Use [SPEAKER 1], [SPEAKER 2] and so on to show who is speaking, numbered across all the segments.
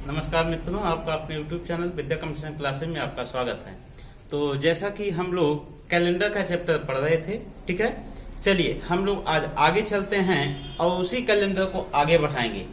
[SPEAKER 1] नमस्कार मित्रों, आपका अपने YouTube चैनल विद्या कंपटीशन क्लासेस में आपका स्वागत है। तो जैसा कि हम लोग कैलेंडर का चैप्टर पढ़ रहे थे, ठीक है, चलिए हम लोग आज आगे चलते हैं और उसी कैलेंडर को आगे बढ़ाएंगे।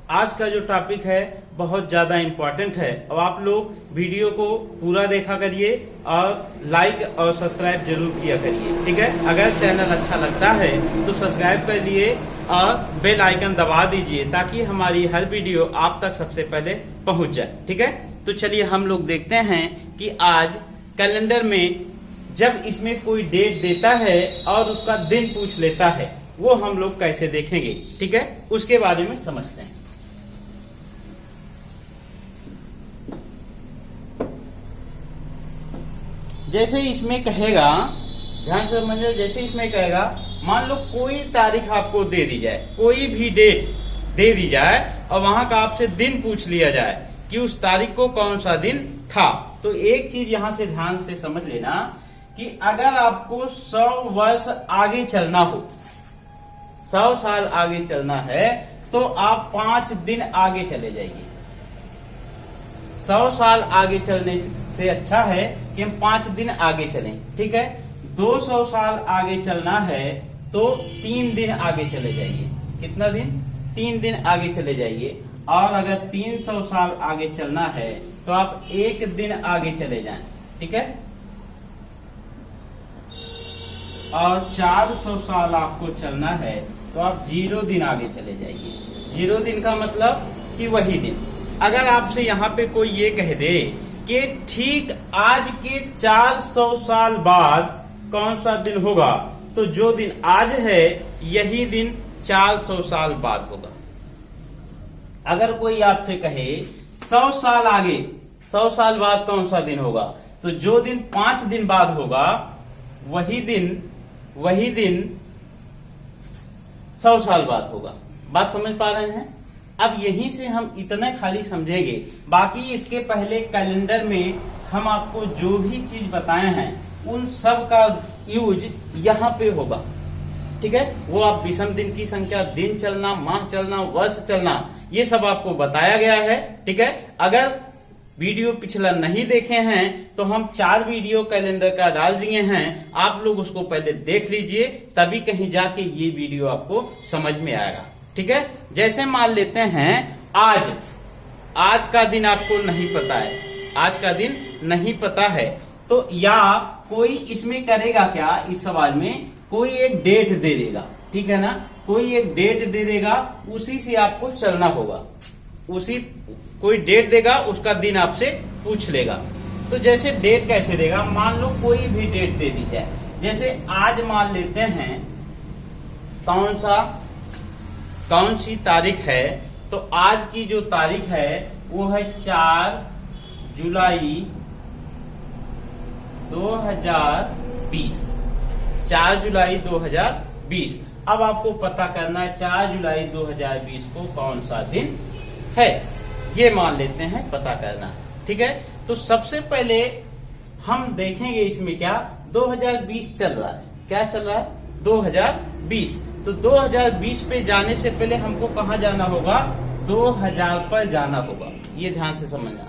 [SPEAKER 1] आज का जो टॉपिक है बहुत ज्यादा इम्पोर्टेंट है और आप लोग वीडियो को पूरा देखा करिए और लाइक और सब्सक्राइब जरूर किया करिए, ठीक है। अगर चैनल अच्छा लगता है तो सब्सक्राइब कर लिए और बेल आइकन दबा दीजिए ताकि हमारी हर वीडियो आप तक सबसे पहले पहुंच जाए, ठीक है। तो चलिए हम लोग देखते हैं कि आज कैलेंडर में जब इसमें कोई डेट देता है और उसका दिन पूछ लेता है वो हम लोग कैसे देखेंगे, ठीक है, उसके बारे में समझते हैं। जैसे इसमें कहेगा, ध्यान से समझिए, जैसे इसमें कहेगा मान लो कोई तारीख आपको दे दी जाए, कोई भी डेट दे दी जाए और वहां का आपसे दिन पूछ लिया जाए कि उस तारीख को कौन सा दिन था। तो एक चीज यहां से ध्यान से समझ लेना कि अगर आपको 100 वर्ष आगे चलना हो, 100 साल आगे चलना है तो आप 5 दिन आगे चले जाइए। 100 साल आगे चलने से अच्छा है कि हम 5 दिन आगे चलें, ठीक है। 200 साल आगे चलना है तो 3 दिन आगे चले जाइए। कितना दिन? 3 दिन आगे चले जाइए। और अगर 300 साल आगे चलना है तो आप 1 दिन आगे चले जाएं, ठीक है। और 400 साल आपको चलना है तो आप 0 दिन आगे चले जाइए। 0 दिन का मतलब कि वही दिन। अगर आपसे यहाँ पे कोई ये कह दे कि ठीक आज के 400 साल बाद कौन सा दिन होगा, तो जो दिन आज है यही दिन 400 साल बाद होगा। अगर कोई आपसे कहे 100 साल आगे, 100 साल बाद कौन सा दिन होगा, तो जो दिन 5 दिन बाद होगा वही दिन 100 साल बाद होगा। बात समझ पा रहे हैं? अब यहीं से हम इतना खाली समझेंगे, बाकी इसके पहले कैलेंडर में हम आपको जो भी चीज बताए हैं उन सब का यूज यहाँ पे होगा, ठीक है। वो आप विषम दिन की संख्या, दिन चलना, माह चलना, वर्ष चलना, ये सब आपको बताया गया है, ठीक है। अगर वीडियो पिछला नहीं देखे हैं तो हम 4 वीडियो कैलेंडर का डाल दिए हैं, आप लोग उसको पहले देख लीजिए, तभी कहीं जाके ये वीडियो आपको समझ में आएगा, ठीक है। जैसे मान लेते हैं आज का दिन आपको नहीं पता है, आज का दिन नहीं पता है, तो या कोई इसमें करेगा क्या, इस सवाल में कोई एक डेट दे देगा, ठीक है ना, कोई एक डेट दे देगा, उसी से आपको चलना होगा। कोई डेट देगा, उसका दिन आपसे पूछ लेगा। तो जैसे डेट कैसे देगा, मान लो कोई भी डेट दे दी जाए, जैसे आज मान लेते हैं कौन सी तारीख है, तो आज की जो तारीख है वो है 4 जुलाई 2020। 4 जुलाई 2020। अब आपको पता करना है 4 जुलाई 2020 को कौन सा दिन है, ये मान लेते हैं पता करना, ठीक है। तो सबसे पहले हम देखेंगे इसमें क्या 2020 चल रहा है, क्या चल रहा है 2020। तो 2020 पे जाने से पहले हमको कहाँ जाना होगा, 2000 पर जाना होगा, ये ध्यान से समझना।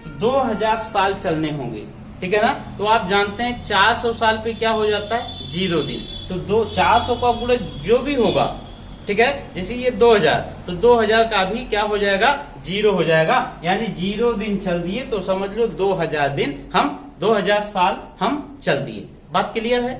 [SPEAKER 1] तो 2000 साल चलने होंगे, ठीक है ना। तो आप जानते हैं 400 साल पे क्या हो जाता है, 0 दिन। तो 400 का गुणा जो भी होगा, ठीक है, जैसे ये 2000, तो 2000 का भी क्या हो जाएगा, 0 हो जाएगा, यानी 0 दिन चल दिए तो समझ लो 2000 दिन 2000 साल हम चल दिए। बात क्लियर है?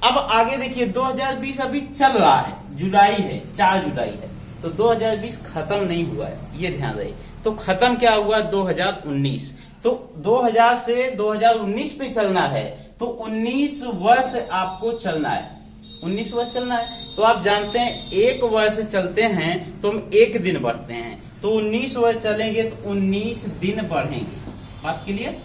[SPEAKER 1] अब आगे देखिए 2020 अभी चल रहा है, जुलाई है, 4 जुलाई है, तो 2020 खत्म नहीं हुआ है, ये ध्यान रहे। तो खत्म क्या हुआ, 2019। तो 2000 से 2019 पे चलना है, तो 19 वर्ष आपको चलना है, 19 वर्ष चलना है। तो आप जानते हैं 1 वर्ष चलते हैं तो हम 1 दिन बढ़ते हैं, तो 19 वर्ष चलेंगे तो 19 दिन बढ़ेंगे। बात क्लियर?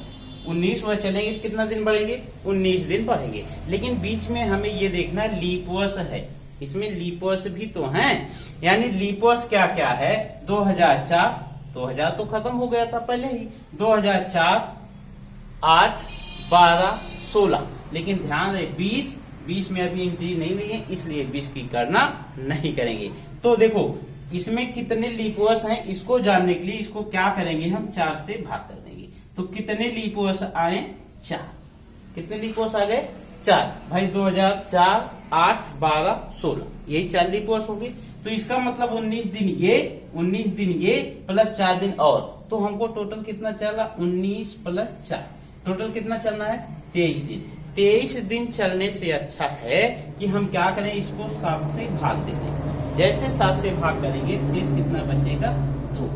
[SPEAKER 1] 19 वर्ष चलेंगे कितना दिन बढ़ेंगे, 19 दिन बढ़ेंगे। लेकिन बीच में हमें ये देखना लीप वर्ष है, इसमें लीप वर्ष भी तो हैं, यानी लीप वर्ष क्या क्या है, 2004, 2000 तो खत्म हो गया था पहले ही, 2004, 8, 12, 16, लेकिन ध्यान रहे 20 में अभी एंट्री नहीं ली है, इसलिए 20 की गणना नहीं करेंगे। तो देखो इसमें कितने लीप वर्ष हैं इसको जानने के लिए इसको क्या करेंगे, हम 4 से भाग कर देंगे। तो कितने लीप वर्ष आए, 4। कितने लीप वर्ष आ गए, 4। भाई 2004, 8, 12, 16, यही 4 लीप वर्ष हो गए। तो इसका मतलब 19 दिन ये प्लस 4 दिन और, तो हमको टोटल कितना चला, 19 प्लस 4, टोटल कितना चलना है, 23 दिन। 23 दिन चलने से अच्छा है कि हम क्या करें, इसको 7 से भाग दे दें। जैसे 7 से भाग करेंगे शेष कितना बचेगा, 2।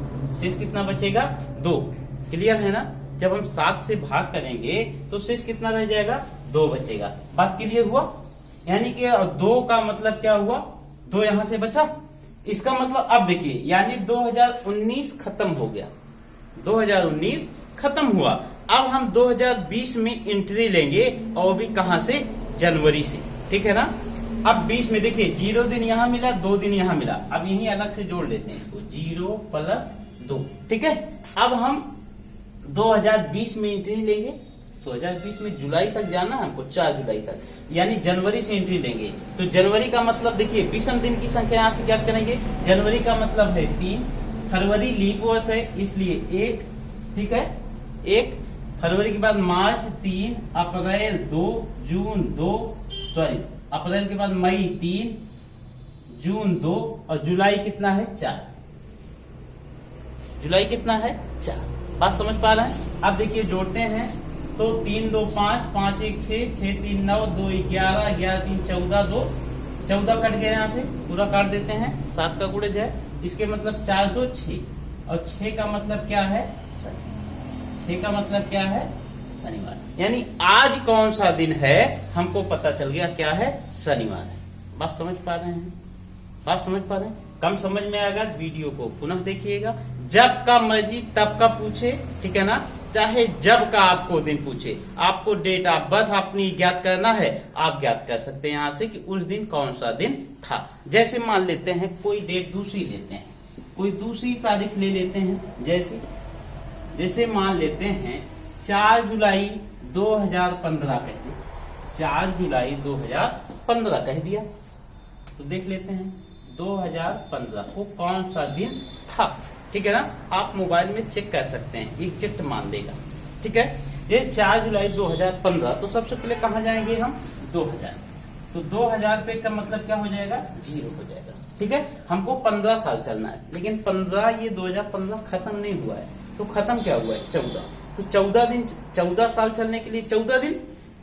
[SPEAKER 1] शेष कितना बचेगा, 2। क्लियर है ना। जब हम 7 से भाग करेंगे तो शेष कितना रह जाएगा, 2 बचेगा। बात क्लियर हुआ। यानी कि 2 का मतलब क्या हुआ, 2 यहां से बचा। इसका मतलब अब देखिए, यानी 2019 खत्म हो गया, 2019 खत्म हुआ। अब हम 2020 में एंट्री लेंगे, और भी कहां से, जनवरी से। ठीक है ना। अब 20 में देखिए 0 दिन यहां मिला, 2 दिन यहां मिला। अब यही अलग से जोड़ लेते हैं, तो 0 + 2। ठीक है। अब हम 2020 में एंट्री लेंगे, 2020 में जुलाई तक जाना है हमको, 4 जुलाई तक, यानी जनवरी से एंट्री लेंगे। तो जनवरी का मतलब देखिए, विषम दिन की संख्या यहां से ज्ञात करेंगे। जनवरी का मतलब है 3, फरवरी लीप वर्ष है इसलिए 1, ठीक है 1, फरवरी के बाद मार्च 3, अप्रैल 2, जून 2, सॉरी अप्रैल के बाद मई 3, जून 2, और जुलाई कितना है, 4। जुलाई कितना है, 4। बात समझ पा रहे हैं। अब देखिए जोड़ते हैं, तो 3 2 5, 5 1 6, 6 3 9, 2 11, 11 3 14, 2 14 कट गया, यहाँ से पूरा काट देते हैं। 7 का गुणज है, इसके मतलब 4 2 6, और 6 का मतलब क्या है, 6 का मतलब क्या है, शनिवार। यानी आज कौन सा दिन है हमको पता चल गया, क्या है, शनिवार है। बात समझ पा रहे हैं, बात समझ पा रहे हैं। कम समझ में आएगा वीडियो को पुनः देखिएगा। जब का मर्जी तब का पूछे, ठीक है ना, चाहे जब का आपको दिन पूछे, आपको डेट ऑफ बर्थ अपनी ज्ञात करना है, आप ज्ञात कर सकते हैं यहाँ से कि उस दिन कौन सा दिन था। जैसे मान लेते हैं कोई डेट दूसरी लेते हैं, कोई दूसरी तारीख ले लेते हैं। जैसे मान लेते हैं 4 जुलाई 2015 कह दिया, 4 जुलाई 2015 कह दिया। तो देख लेते हैं 2015 को कौन सा दिन था। ठीक है ना। आप मोबाइल में चेक कर सकते हैं, एग्जैक्ट मान देगा। ठीक है। ये 4 जुलाई 2015, तो सबसे पहले कहाँ जाएंगे हम, 2000। तो 2000 पे का मतलब क्या हो जाएगा, 0 हो जाएगा। ठीक है। हमको 15 साल चलना है, लेकिन 15 ये 2015 खत्म नहीं हुआ है, तो खत्म क्या हुआ है, 14। तो 14 दिन, 14 साल चलने के लिए 14 दिन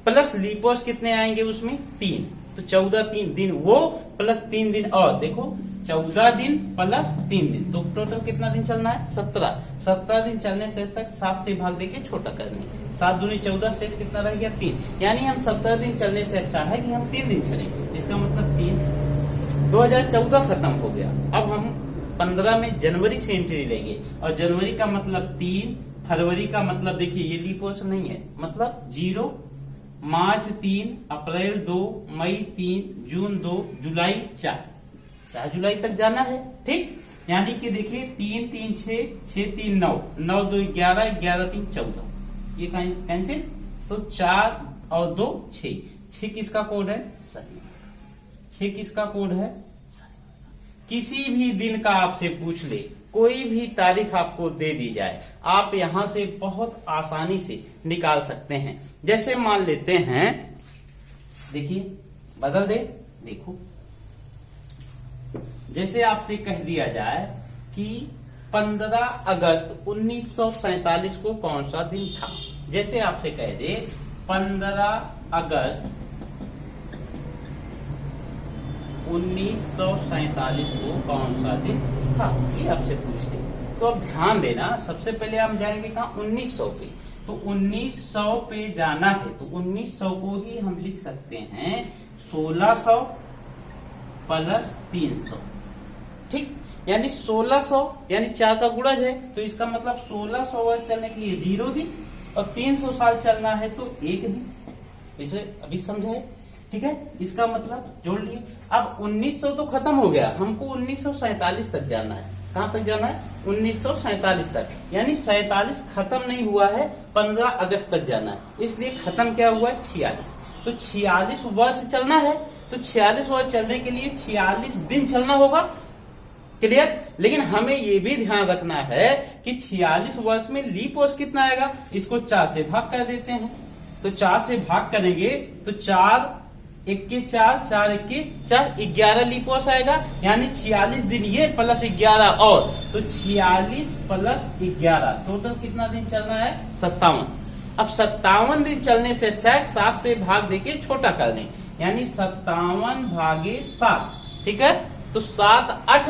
[SPEAKER 1] प्लस लीप वर्ष कितने आएंगे उसमें, 3। तो 14 3 दिन वो प्लस 3 दिन और, देखो 14 दिन प्लस 3 दिन, तो टोटल कितना दिन चलना है, 17। 17 दिन चलने से 7 से भाग देके छोटा करने, 7 दूनी 14, शेष कितना रह गया, 3। यानी हम 17 दिन चलने से अच्छा है कि हम 3 दिन चलें। इसका मतलब 3, 2014 खत्म हो गया। अब हम 15 में जनवरी से एंट्री लेंगे, और जनवरी का मतलब 3, फरवरी का मतलब देखिए ये लीप वर्ष नहीं है, मतलब 0, मार्च 3, अप्रैल 2, मई 3, जून 2, जुलाई 4, 4 जुलाई तक जाना है। ठीक। यानी कि देखिए 3 3 6, 6 3 9, 9 2 11, 11 3 14, ये कैंसिल। तो 4 और 2 6, 6 किसका कोड है, शनिवार। 6 किसका कोड है, शनिवार। किसी भी दिन का आपसे पूछ ले, कोई भी तारीख आपको दे दी जाए, आप यहां से बहुत आसानी से निकाल सकते हैं। जैसे मान लेते हैं, देखिए बदल दे, देखो जैसे आपसे कह दिया जाए कि 15 अगस्त 1947 को कौन सा दिन था। जैसे आपसे कह दे 15 अगस्त 1947 को कौन सा दिन था, ये आपसे पूछ ले। तो अब ध्यान देना, सबसे पहले हम जाएंगे कहाँ, 1900 पे। तो 1900 पे जाना है, तो 1900 को ही हम लिख सकते हैं 1600 प्लस 300। ठीक। यानी 1600 यानी 4 का गुणज है, तो इसका मतलब 1600 वर्ष चलने के लिए 0 दिन, और 300 साल चलना है तो 1 दिन। इसे अभी समझे। ठीक है। इसका मतलब जोड़ लिए। अब 1900 तो खत्म हो गया, हमको 1947 तक जाना है। कहां तक जाना है, 1947 तक। यानी 47 खत्म नहीं हुआ है, 15 अगस्त तक जाना है। इसलिए खत्म क्या हुआ है, 46। तो 46 वर्ष चलना है, तो 46 वर्ष चलने के लिए 46 दिन चलना होगा। क्लियर। लेकिन हमें ये भी ध्यान रखना है कि 46 वर्ष में लीप वर्ष कितना आएगा, इसको 4 से भाग कर देते हैं। तो 4 से भाग करेंगे तो 4 1 4 4 1 4 11 लीप वर्ष आएगा, यानी 46 दिन ये प्लस 11 और, तो 46 प्लस 11 टोटल कितना दिन चलना है, 57। अब 57 दिन चलने से अच्छा है 7 से भाग देके छोटा कर दें, यानी 57 भागे 7, ठीक है। तो 7 8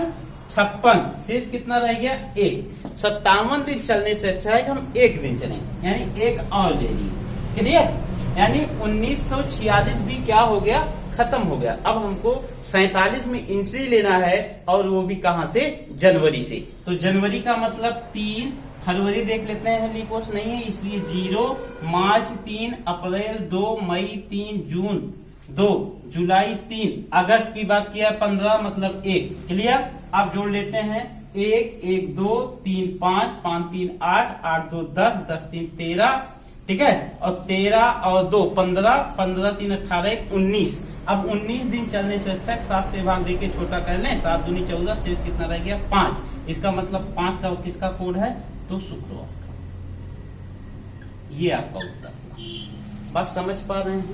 [SPEAKER 1] 56, शेष कितना रह गया 1। 57 दिन चलने से अच्छा है कि हम 1 दिन चलें, यानी 1 और ले लिए, क्लियर। यानी 1946 भी क्या हो गया, खत्म हो गया। अब हमको 47 में एंट्री लेना है, और वो भी कहां से, जनवरी से। तो जनवरी का मतलब 3, फरवरी देख लेते हैं, लीप वर्ष नहीं है इसलिए 0, मार्च 3, अप्रैल 2, मई 3, जून 2, जुलाई 3, अगस्त की बात किया 15 मतलब 1, क्लियर। आप जोड़ लेते हैं 1 1 2 3 5 5 3 8 8 2 10 10 3 13, ठीक है। और 13 और 2 15 15 3 18 1 19। अब 19 दिन चलने से अच्छा 7 से भाग देके छोटा कर लें, 7 दूनी 14, शेष कितना रह गया 5। इसका मतलब 5 का किसका कोड है, तो शुक्रवार का। ये आपका उत्तर। बात समझ पा रहे हैं।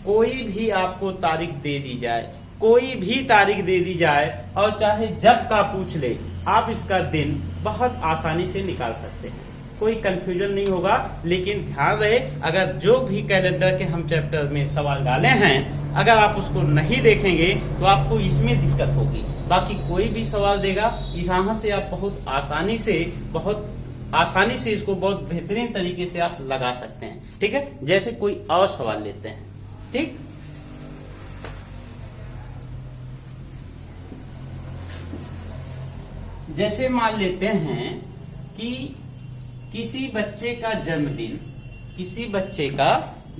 [SPEAKER 1] कोई भी आपको तारीख दे दी जाए, कोई भी तारीख दे दी जाए, और चाहे जब का पूछ ले, आप इसका दिन बहुत आसानी से निकाल सकते हैं, कोई कंफ्यूजन नहीं होगा। लेकिन ध्यान रहे, अगर जो भी कैलेंडर के हम चैप्टर में सवाल डाले हैं, अगर आप उसको नहीं देखेंगे तो आपको इसमें दिक्कत होगी। बाकी कोई भी सवाल देगा, यहाँ से आप बहुत आसानी से इसको बहुत बेहतरीन तरीके से आप लगा सकते हैं, ठीक है। जैसे कोई और सवाल लेते हैं, ठीक। जैसे मान लेते हैं कि किसी बच्चे का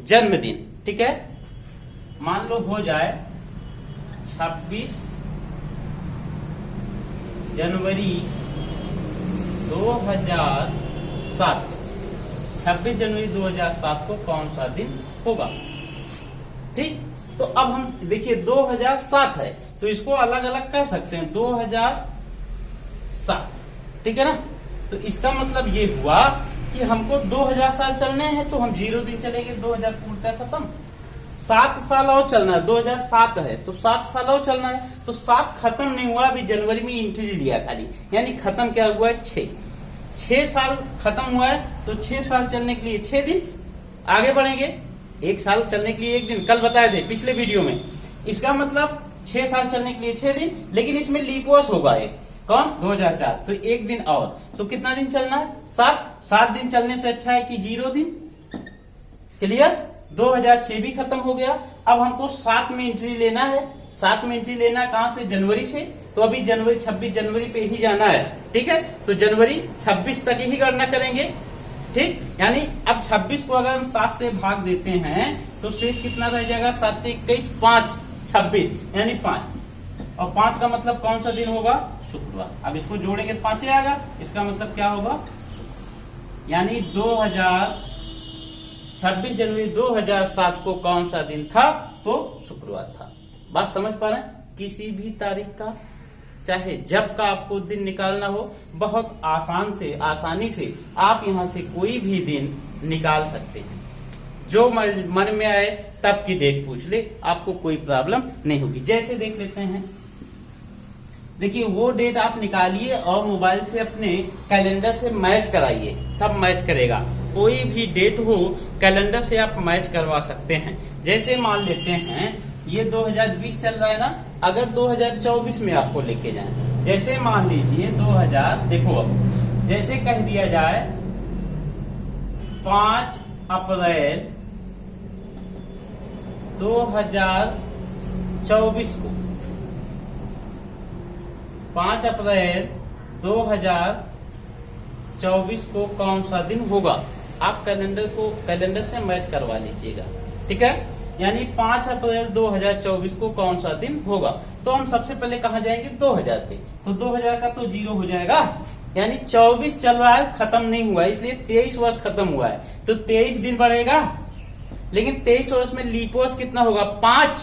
[SPEAKER 1] जन्मदिन, ठीक है, मान लो हो जाए 26 जनवरी 2007। 26 जनवरी 2007 को कौन सा दिन होगा, ठीक। तो अब हम देखिए 2007 है, तो इसको अलग अलग कह सकते हैं 2007, ठीक है ना। तो इसका मतलब ये हुआ कि हमको 2000 साल चलने हैं, तो हम 0 दिन चलेंगे, 2000 पूर्णतः खत्म। 7 साल और चलना है, 2007 है तो 7 साल और चलना है, तो 7 खत्म नहीं हुआ, अभी जनवरी में एंट्री लिया खाली, यानी खत्म क्या हुआ है 6 साल खत्म हुआ है, तो 6 साल चलने के लिए 6 दिन आगे बढ़ेंगे, 1 साल चलने के लिए 1 दिन, कल बताए थे पिछले वीडियो में। इसका मतलब 6 साल चलने के लिए 6 दिन, लेकिन इसमें लीप वर्ष होगा एक, कौन, 2004, तो 1 दिन और, तो कितना दिन चलना है 7 दिन चलने से अच्छा है कि 0 दिन, क्लियर। 2006 भी खत्म हो गया, अब हमको 7 में एंट्री लेना है। 7 में एंट्री लेना है कहां से, जनवरी से, तो अभी जनवरी 26 जनवरी पे ही जाना है, ठीक है। तो जनवरी 26 तक ही गणना करेंगे, ठीक। यानी अब 26 को अगर हम 7 से भाग देते हैं तो शेष कितना रह जाएगा, 7 21 5 26, यानी 5, और 5 का मतलब कौन सा दिन होगा, शुक्रवार। अब इसको जोड़ेंगे 5 आएगा, इसका मतलब क्या होगा, यानी 26 जनवरी 2007 को कौन सा दिन था, तो शुक्रवार था। बात समझ पा रहे हैं। किसी भी तारीख का, चाहे जब का आपको दिन निकालना हो, बहुत आसानी से आप यहां से कोई भी दिन निकाल सकते हैं। जो मन में आए तब की डेट पूछ ले, आपको कोई प्रॉब्लम नहीं होगी। जैसे देख लेते हैं, देखिए वो डेट आप निकालिए और मोबाइल से अपने कैलेंडर से मैच कराइए, सब मैच करेगा। कोई भी डेट हो कैलेंडर से आप मैच करवा सकते हैं। जैसे मान लेते हैं ये 2020 चल रहा है ना, अगर 2024 में आपको लेके जाए, जैसे मान लीजिए 2000, देखो अब जैसे कह दिया जाए 5 अप्रैल 2024 को, 5 अप्रैल 2024 को कौन सा दिन होगा, आप कैलेंडर से मैच करवा लीजिएगा, ठीक है। यानी 5 अप्रैल 2024 को कौन सा दिन होगा, तो हम सबसे पहले कहाँ जाएंगे, 2000 पे, तो 2000 का तो 0 हो जाएगा, यानी 24 चल रहा है, खत्म नहीं हुआ, इसलिए 23 वर्ष खत्म हुआ है, तो 23 दिन बढ़ेगा। लेकिन 23 वर्ष में लीप वर्ष कितना होगा, 5,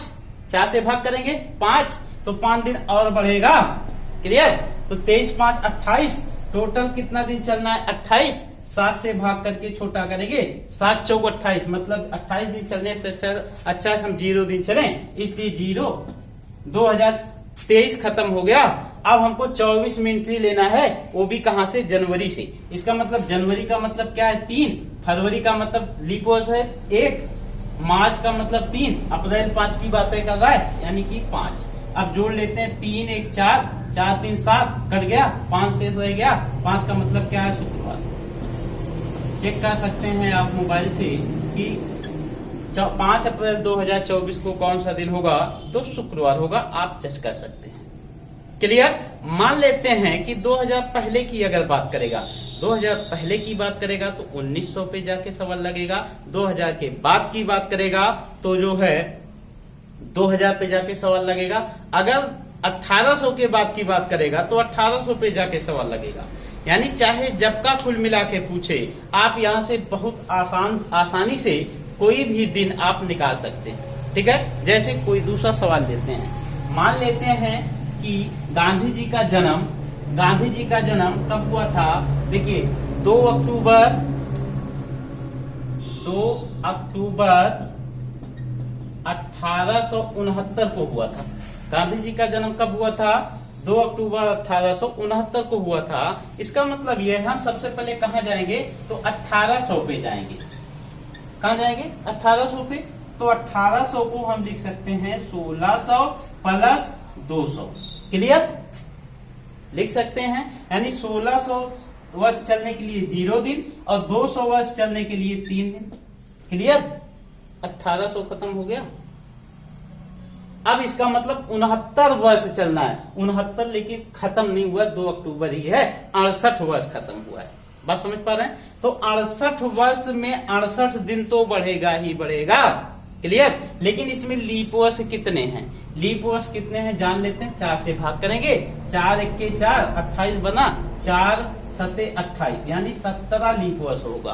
[SPEAKER 1] 4 से भाग करेंगे 5, तो 5 दिन और बढ़ेगा, क्लियर। तो 23 5 28, टोटल कितना दिन चलना है 28, 7 से भाग करके छोटा करेंगे, 7 चौक 28, मतलब 28 दिन चलने से अच्छा हम 0 दिन चले, इसलिए 0 2023 खत्म हो गया। अब हमको 24 मिनट ही लेना है, वो भी कहां से, जनवरी से। इसका मतलब जनवरी का मतलब क्या है 3, फरवरी का मतलब लीप वर्ष है 1, मार्च का मतलब 3, अप्रैल 5 की बातें कर रहा है यानी कि 5। अब जोड़ लेते हैं, 3 1 4, 4 3 7, कट गया, 5 शेष रह गया, 5 का मतलब क्या है, शुक्रवार। चेक कर सकते हैं आप मोबाइल से कि 5 अप्रैल 2024 को कौन सा दिन होगा, तो शुक्रवार होगा, आप जज कर सकते हैं। क्लियर। मान लेते हैं कि 2000 पहले की अगर बात करेगा, 2000 पहले की बात करेगा तो 1900 पे जाके सवाल लगेगा, 2000 के बाद की बात करेगा तो जो है 2000 पे जाके सवाल लगेगा, अगर 1800 के बाद की बात करेगा तो 1800 पे जाके सवाल लगेगा। यानी चाहे जब का कुल मिला के पूछे, आप यहाँ से बहुत आसानी से कोई भी दिन आप निकाल सकते हैं। ठीक है, जैसे कोई दूसरा सवाल लेते हैं, मान लेते हैं कि गांधी जी का जन्म कब हुआ था। देखिए 2 अक्टूबर 1869 को हुआ था। गांधी जी का जन्म कब हुआ था, 2 अक्टूबर 1869 को हुआ था। इसका मतलब ये है, हम सबसे पहले कहाँ जाएंगे, तो 1800 पे जाएंगे। कहाँ जाएंगे, 1800 पे। तो 1800 को हम लिख सकते हैं 1600 प्लस 200। क्लियर, लिख सकते हैं। यानी 1600 वर्ष चलने के लिए 0 दिन और 200 वर्ष चलने के लिए 3 दिन। क्लियर, 1800 खत्म हो गया। अब इसका मतलब 69 वर्ष चलना है, 69 लेकिन खत्म नहीं हुआ, 2 अक्टूबर ही है, 68 वर्ष खत्म हुआ है। बात समझ पा रहे हैं। तो 68 वर्ष में 68 दिन तो बढ़ेगा ही बढ़ेगा। क्लियर, लेकिन इसमें लीप वर्ष कितने हैं, लीप वर्ष कितने हैं जान लेते हैं। 4 से भाग करेंगे, 4 1 के 4, 28 बना, 4 7 28, यानी 17 लीप वर्ष होगा।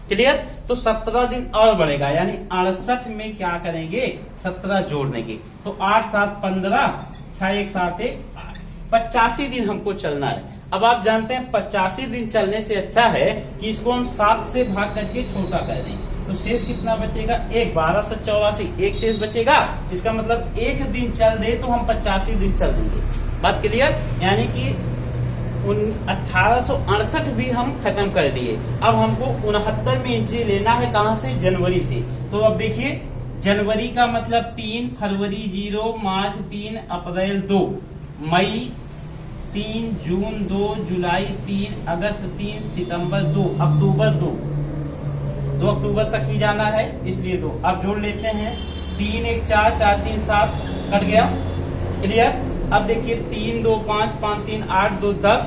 [SPEAKER 1] क्लियर, तो 17 दिन और बढ़ेगा, यानी 68 में क्या करेंगे, 17 जोड़ने की, तो 8 7 15, 6 1 7 1 8, 85 दिन हमको चलना है। अब आप जानते हैं 85 दिन चलने से अच्छा है कि इसको हम 7 से भाग करके छोटा कर दें, तो शेष कितना बचेगा, 1 12 से 84, एक शेष बचेगा। इसका मतलब एक दिन चल दे तो हम 85 दिन चल देंगे। बात क्लियर, यानी कि 1868 भी हम खत्म कर दिए। अब हमको 69 में एंट्री लेना है, कहां से, जनवरी से। तो अब देखिए, जनवरी का मतलब 3, फरवरी 0, मार्च 3, अप्रैल 2, मई 3, जून 2, जुलाई 3, अगस्त 3, सितंबर 2, अक्टूबर 2 अक्टूबर तक ही जाना है, इसलिए 2। अब जोड़ लेते हैं, 3 1 4, 4 3 7, कट गया। क्लियर, अब देखिए 3 2 5, 5 3 8, 2 10,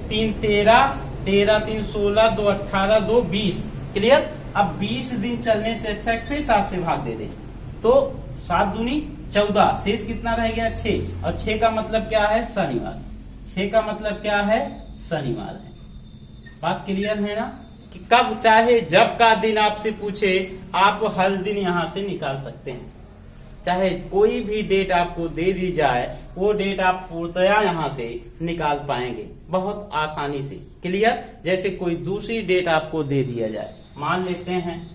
[SPEAKER 1] 3 13, 13 3 16, 2 18, 2 20। क्लियर, अब 20 दिन चलने से अच्छा फिर 7 से भाग दे दें, तो 7 दूनी 14, शेष कितना रह गया 6, और 6 का मतलब क्या है, शनिवार। 6 का मतलब क्या है, शनिवार है। बात क्लियर है ना, कि कब चाहे जब का दिन आपसे पूछे, आप हर दिन यहां से निकाल सकते हैं। चाहे कोई भी डेट आपको दे दी जाए, वो डेट आप पूर्णतया यहां से निकाल पाएंगे बहुत आसानी से। क्लियर, जैसे कोई दूसरी डेट आपको दे दिया जाए, मान लेते हैं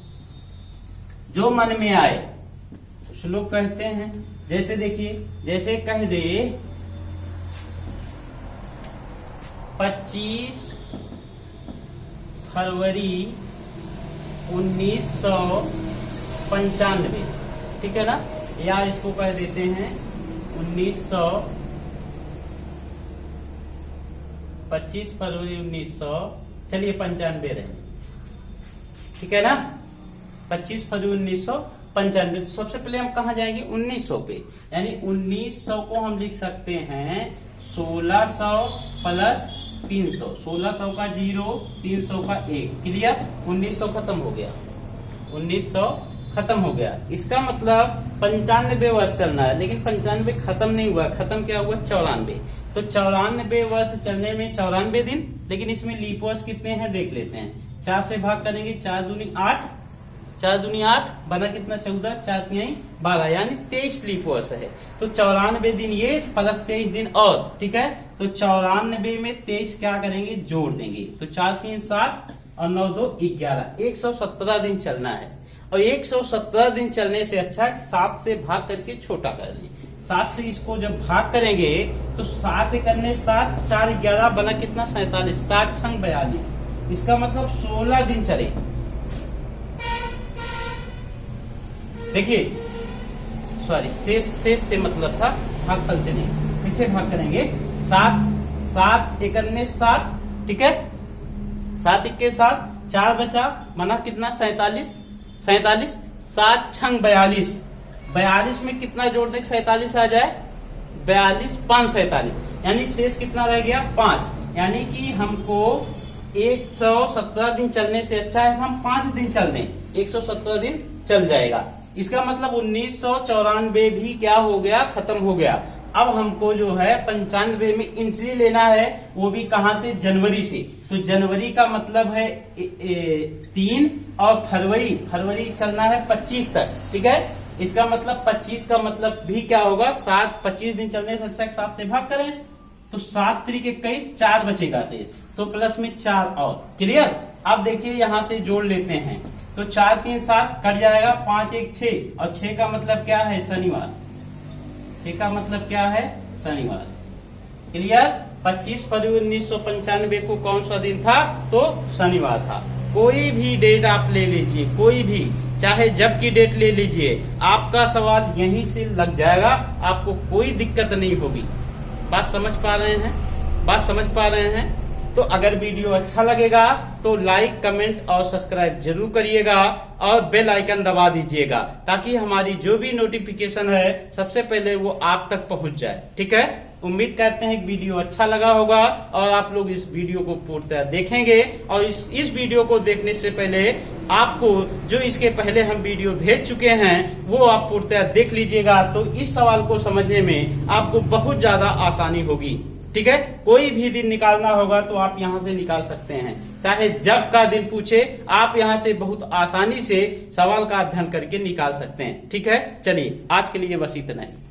[SPEAKER 1] जो मन में आए, कुछ लोग कहते हैं, जैसे देखिए, जैसे कह दे 25 फरवरी 1995, ठीक है ना, या इसको कह देते हैं 25 फरवरी 1900, चलिए 95 रहे, ठीक है ना, 25 फरवरी 1995। तो सबसे पहले हम कहा जाएंगे 1900 पे, यानी 1900 को हम लिख सकते हैं 1600 प्लस 300, 1600 का 0, 300 का 1। क्लियर, 1900 खत्म हो गया, 1900 खत्म हो गया। इसका मतलब 95 वर्ष चलना है, लेकिन 95 खत्म नहीं हुआ, खत्म क्या हुआ, 94। तो 94 वर्ष चलने में 94 दिन, लेकिन इसमें लीप वर्ष कितने हैं देख लेते हैं। 4 से भाग करेंगे, 4 दूनी 8, 4 दूनी 8 बना कितना 14, 4 तिहाई 12, यानी 23 लीप वर्ष है। तो 94 दिन ये प्लस 23 दिन और, ठीक है। तो 94 में 23 क्या करेंगे, जोड़ देंगे। तो 4 3 7 और 9 2 11, 117 दिन चलना है। और 117 दिन चलने से अच्छा 7 से भाग करके छोटा कर दें। 7 से इसको जब भाग करेंगे तो 7 करने 7 4 11 बना कितना 47, 7 6 42, इसका मतलब 16 दिन चले। देखिए सॉरी, शेष से मतलब था, भागफल से नहीं, फिर से भाग करेंगे। 7 एकन्ने 7, ठीक है, 7 इक्के 7, 4 बचा मना कितना 47, 7 6 42, 42 में कितना जोड़ दें 47 आ जाए, 42 5 47, यानी शेष कितना रह गया 5। यानी कि हमको 117 दिन चलने से अच्छा है हम 5 दिन चल दें, 117 दिन चल जाएगा। इसका मतलब 1994 भी क्या हो गया, खत्म हो गया। अब हमको जो है 95 में एंट्री लेना है, वो भी कहां से, जनवरी से। तो जनवरी का मतलब है 3 और फरवरी चलना है 25 तक, ठीक है। इसका मतलब 25 का मतलब भी क्या होगा 7, 25 दिन चलने से अच्छा 7 से भाग करें तो 7 3 21, 4 बचेगा शेष, तो प्लस में 4 और, क्लियर। अब देखिए यहां से जोड़ लेते हैं, तो 4 3 7 कट जाएगा, 5 1 6 और 6 का मतलब क्या है, शनिवार। 6 का मतलब क्या है, शनिवार, क्लियर। 25 फरवरी 1995 को कौन सा दिन था, तो शनिवार था। कोई भी डेट आप ले लीजिए, कोई भी, चाहे जब की डेट ले लीजिए, आपका सवाल यहीं से लग जाएगा, आपको कोई दिक्कत नहीं होगी। बात समझ पा रहे हैं? तो अगर वीडियो अच्छा लगेगा तो लाइक कमेंट और सब्सक्राइब जरूर करिएगा और बेल आइकन दबा दीजिएगा, ताकि हमारी जो भी नोटिफिकेशन है सबसे पहले वो आप तक पहुंच जाए, ठीक है। उम्मीद करते हैं कि वीडियो अच्छा लगा होगा और आप लोग इस वीडियो को पूर्णतः देखेंगे। और इस वीडियो को देखने से पहले आपको जो इसके पहले हम वीडियो भेज चुके हैं वो आप पूर्णतः देख लीजिएगा, तो इस सवाल को समझने में आपको बहुत ज्यादा आसानी होगी, ठीक है। कोई भी दिन निकालना होगा तो आप यहाँ से निकाल सकते हैं, चाहे जब का दिन पूछे आप यहाँ से बहुत आसानी से सवाल का अध्ययन करके निकाल सकते हैं, ठीक है। चलिए आज के लिए बस इतना ही।